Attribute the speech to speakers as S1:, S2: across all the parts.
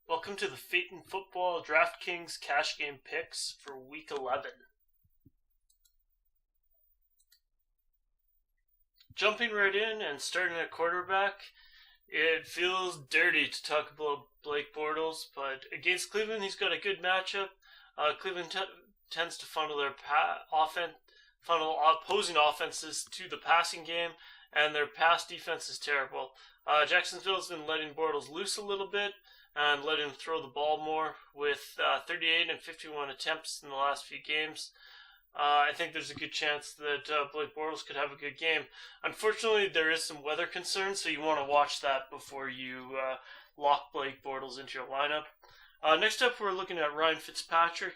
S1: Welcome to the Phaeton Football DraftKings Cash Game Picks for Week 11. Jumping right in and starting at quarterback, it feels dirty to talk about Blake Bortles, but against Cleveland, he's got a good matchup. Cleveland tends to funnel their opposing offenses to the passing game, and their pass defense is terrible. Jacksonville's been letting Bortles loose a little bit and let him throw the ball more with 38 and 51 attempts in the last few games. I think there's a good chance that Blake Bortles could have a good game. Unfortunately, there is some weather concerns, so you want to watch that before you lock Blake Bortles into your lineup. Next up, we're looking at Ryan Fitzpatrick.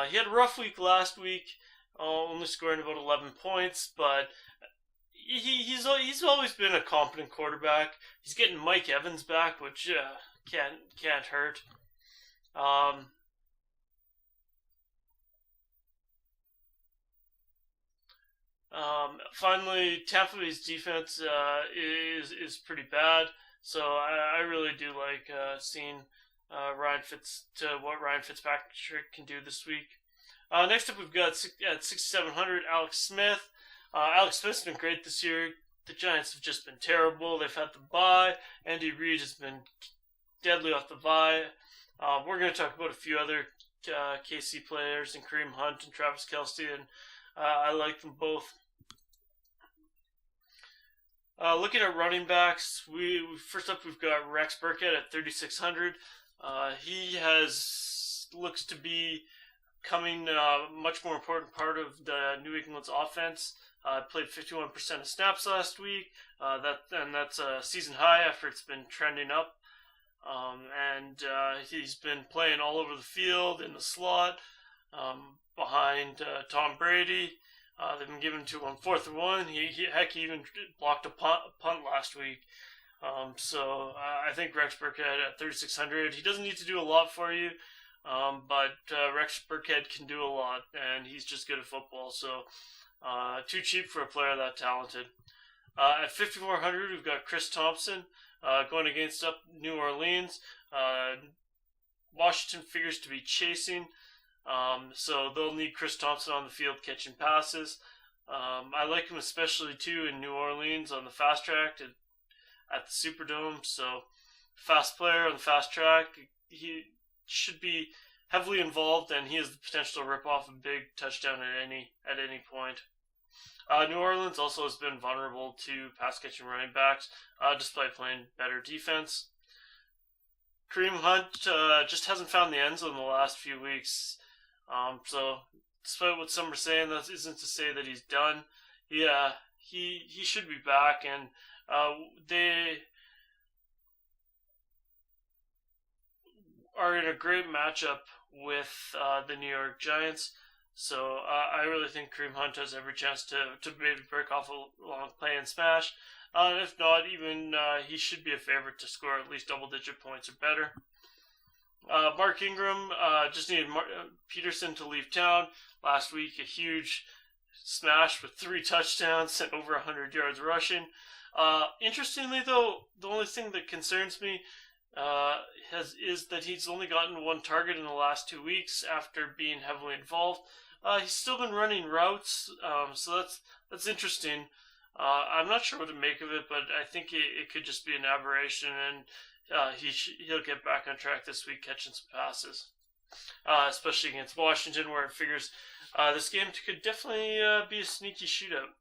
S1: He had a rough week last week, only scoring about 11 points, but he's always been a competent quarterback. He's getting Mike Evans back, which can't hurt. Finally, Tampa Bay's defense is pretty bad, so I really do like seeing what Ryan Fitzpatrick can do this week. Next up, we've got at 6,700 Alex Smith. Alex Smith's been great this year. The Giants have just been terrible. They've had the bye. Andy Reid has been deadly off the bye. We're going to talk about a few other KC players, and Kareem Hunt and Travis Kelce, and I like them both. Looking at running backs, first up we've got Rex Burkhead at 3,600. He looks to be becoming a much more important part of the New England's offense. Played 51% of snaps last week. That's a season high after it's been trending up. He's been playing all over the field in the slot, behind Tom Brady. They've been giving to him on 4th and 1. He even blocked a punt last week. So I think Rex Burkhead at 3,600. He doesn't need to do a lot for you, but Rex Burkhead can do a lot, and he's just good at football. So too cheap for a player that talented. At 5,400, we've got Chris Thompson going against New Orleans. Washington figures to be chasing, so they'll need Chris Thompson on the field catching passes. I like him especially too in New Orleans on the fast track at the Superdome. So fast player on the fast track, he should be heavily involved, and he has the potential to rip off a big touchdown at any point. New Orleans also has been vulnerable to pass-catching running backs, despite playing better defense. Kareem Hunt just hasn't found the end zone in the last few weeks. So, despite what some are saying, that isn't to say that he's done. He should be back, and they are in a great matchup with the New York Giants. So I really think Kareem Hunt has every chance to maybe break off a long play and smash. If not, even he should be a favorite to score at least double-digit points or better. Mark Ingram just needed Peterson to leave town. Last week, a huge smash with 3 touchdowns and over 100 yards rushing. Interestingly, though, the only thing that concerns me is that he's only gotten 1 target in the last 2 weeks after being heavily involved. He's still been running routes, so that's interesting. I'm not sure what to make of it, but I think it could just be an aberration, and he'll get back on track this week catching some passes, especially against Washington, where it figures this game could definitely be a sneaky shootout.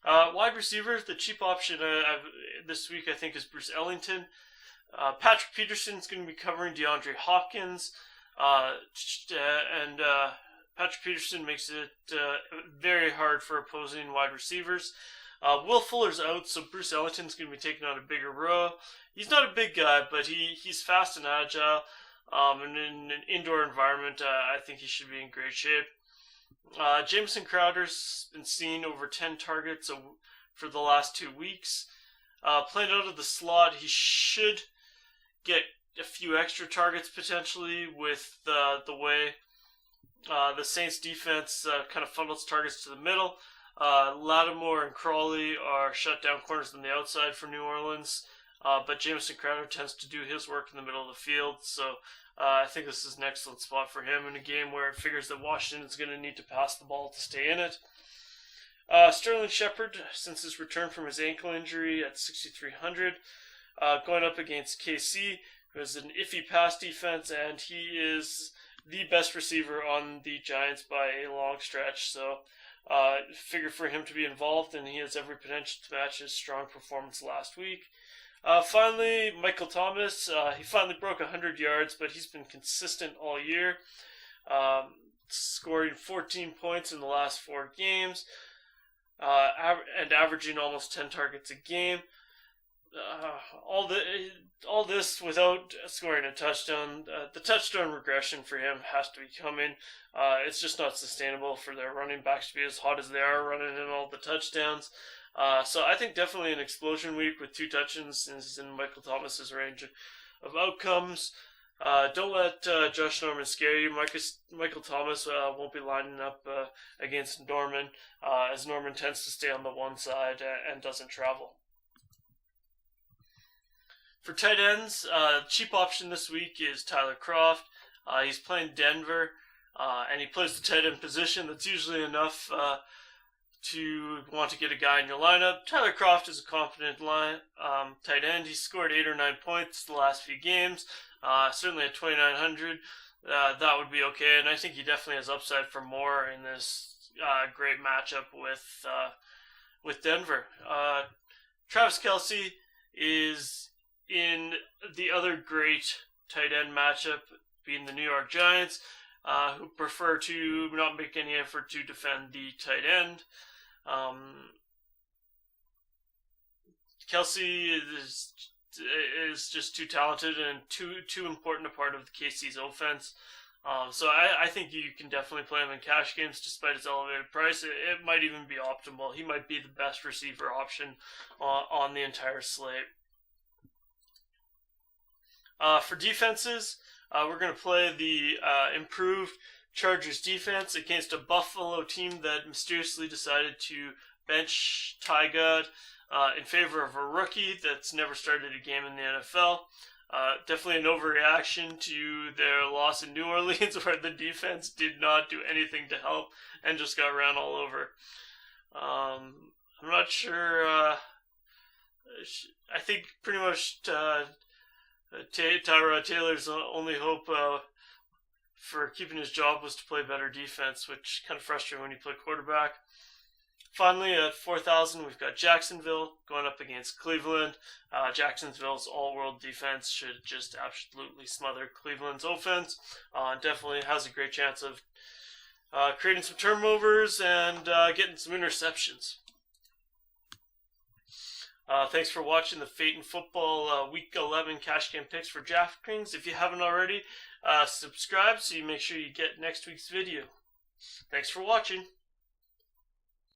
S1: Wide receiver, the cheap option this week I think is Bruce Ellington. Patrick Peterson's going to be covering DeAndre Hopkins, and Patrick Peterson makes it very hard for opposing wide receivers. Will Fuller's out, so Bruce Ellington's going to be taking on a bigger role. He's not a big guy, but he's fast and agile, and in an indoor environment, I think he should be in great shape. Jamison Crowder's been seeing over 10 targets for the last 2 weeks. Playing out of the slot, he should get a few extra targets potentially with the way the Saints defense kind of funnels targets to the middle. Lattimore and Crawley are shut down corners on the outside for New Orleans. but Jamison Crowder tends to do his work in the middle of the field, so I think this is an excellent spot for him in a game where it figures that Washington is going to need to pass the ball to stay in it. Sterling Shepard, since his return from his ankle injury at 6,300, going up against KC, who has an iffy pass defense, and he is the best receiver on the Giants by a long stretch, so figure for him to be involved, and he has every potential to match his strong performance last week. Finally, Michael Thomas, he finally broke 100 yards, but he's been consistent all year, scoring 14 points in the last 4 games, and averaging almost 10 targets a game. All this without scoring a touchdown. The touchdown regression for him has to be coming. It's just not sustainable for their running backs to be as hot as they are, running in all the touchdowns. So I think definitely an explosion week with 2 touchdowns is in Michael Thomas's range of outcomes. Don't let Josh Norman scare you. Michael Thomas won't be lining up against Norman, as Norman tends to stay on the one side and doesn't travel. For tight ends, cheap option this week is Tyler Kroft. He's playing Denver, and he plays the tight end position. That's usually enough to want to get a guy in your lineup. Tyler Kroft is a competent tight end. He's scored 8 or 9 points the last few games. Certainly at 2,900, that would be okay. And I think he definitely has upside for more in this great matchup with Denver. Travis Kelce is in the other great tight end matchup, being the New York Giants, who prefer to not make any effort to defend the tight end. Kelce is just too talented and too important a part of the KC's offense. So I think you can definitely play him in cash games despite his elevated price. It might even be optimal. He might be the best receiver option on the entire slate. For defenses, we're going to play the improved Chargers defense against a Buffalo team that mysteriously decided to bench Tygart in favor of a rookie that's never started a game in the NFL. Definitely an overreaction to their loss in New Orleans, where the defense did not do anything to help and just got ran all over. I'm not sure. I think pretty much Tyrod Taylor's only hope for keeping his job was to play better defense, which kind of frustrating when you play quarterback. Finally, at 4,000, we've got Jacksonville going up against Cleveland. Jacksonville's all-world defense should just absolutely smother Cleveland's offense. Definitely has a great chance of creating some turnovers and getting some interceptions. Thanks for watching the Fate in Football Week 11 Cash Game Picks for DraftKings. If you haven't already, subscribe so you make sure you get next week's video. Thanks for watching.